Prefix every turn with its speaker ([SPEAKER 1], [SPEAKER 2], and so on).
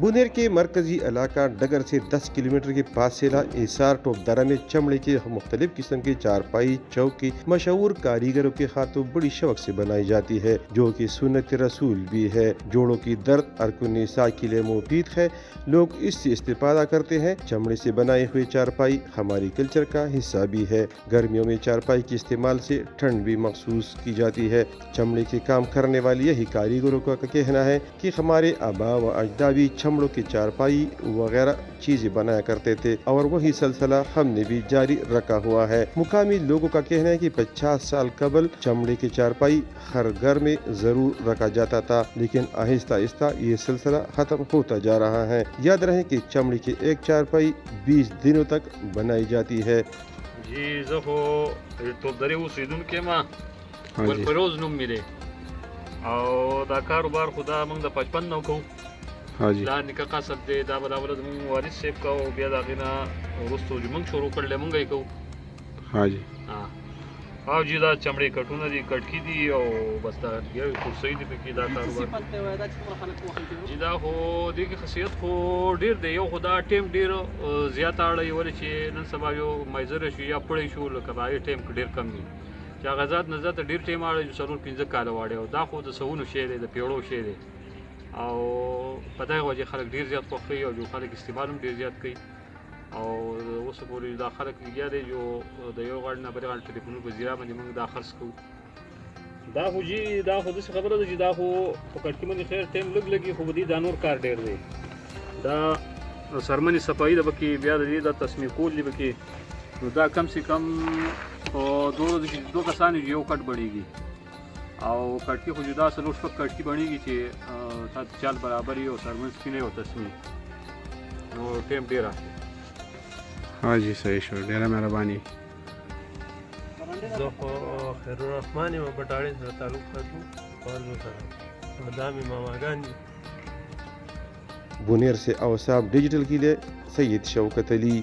[SPEAKER 1] बुनेर के मरकजी इलाका डगर से 10 किलोमीटर के फासिला एसार टोपदारा में चमड़े के मुख्तलिफ किस्म की चारपाई चौकी मशहूर कारीगरों के हाथों बड़ी शौक से बनाई जाती है, जो कि सुन्नत रसूल भी है। जोड़ों की दर्द अरकुनिसा के लिए मुफीद है, लोग इससे इस्तेफादा करते हैं। चमड़े से बनाई हुई चारपाई हमारी कल्चर का हिस्सा भी है। गर्मियों में चारपाई के इस्तेमाल से ठंड भी महसूस की जाती है। चमड़े के काम करने वाले यही कारीगरों का कहना है कि हमारे आबा व अजदा भी चमड़ों की चारपाई वगैरह चीजें बनाया करते थे और वही सिलसिला हमने भी जारी रखा हुआ है। मुकामी लोगों का कहना है कि 50 साल कबल चमड़े की चारपाई हर घर में जरूर रखा जाता था, लेकिन आहिस्ता आहिस्ता ये सिलसिला खत्म होता जा रहा है। याद रहे कि चमड़े की एक चारपाई 20 दिनों तक बनाई जाती है।
[SPEAKER 2] जी जहो तो दरे ओसिदुनके मा वर फरोज नुम मिले او دا کاروبار خدا موږ د 55 نو کوو.
[SPEAKER 1] ها جی
[SPEAKER 2] دا نکه قصد دی دا بل موږ وارث سیب کو بیا دا غینا ورستو چې موږ شروع کړل موږ یې کوو.
[SPEAKER 1] ها جی
[SPEAKER 2] او جی دا چمړې کټونه دي کټکی دي او بس دا یو کرسي دي پکې دا کاروبار جی دا خو دغه خاصیت خو ډیر دی. یو خدا ټیم ډیر زیات اړ یو چې نن سبا یو مایزر شو یا پړې شو لکه بای ټیم ډیر کم دی چې غزاد نزد ډیر ټیم اړ ضرور 15 کال واړی او دا خو د سونو شی دی د پیړو شی دی او په دغه وجه خلک ډیر زیات خوښوي او جو خلک استعمال هم ډیر زیات کوي او اوس پورې دا خلک لګیا دي جو د یو غړ نه بل غړ ټلیفون په زیرا باندې موږ دا خرڅ کوو. دا خو جی دا خو د خبره ده چې دا خو په کټکی باندې خیر ټیم لګ لګي خو دې دا نور کار ډیر دی. دا سرمنی صفائی د بکی بیا د دې د تصمیه کول دی بکی نو دا کم سے کم دو کسان یو کټ بړیږي او کټکی خو جدا سلوش په کټکی بڼیږي چې سات چال برابر یو سرمن سپینه او تصمیه نو ټیم ډیر راځي.
[SPEAKER 1] ها جی صحیح شو، ډیره مهرباني.
[SPEAKER 3] زه خو خیر الرحمن یم بټاړې سره تعلق ساتو خپل سره دا مې ماماګان دي.
[SPEAKER 1] बुनेर से अवसाब डिजिटल के लिए सैयद शौकत अली.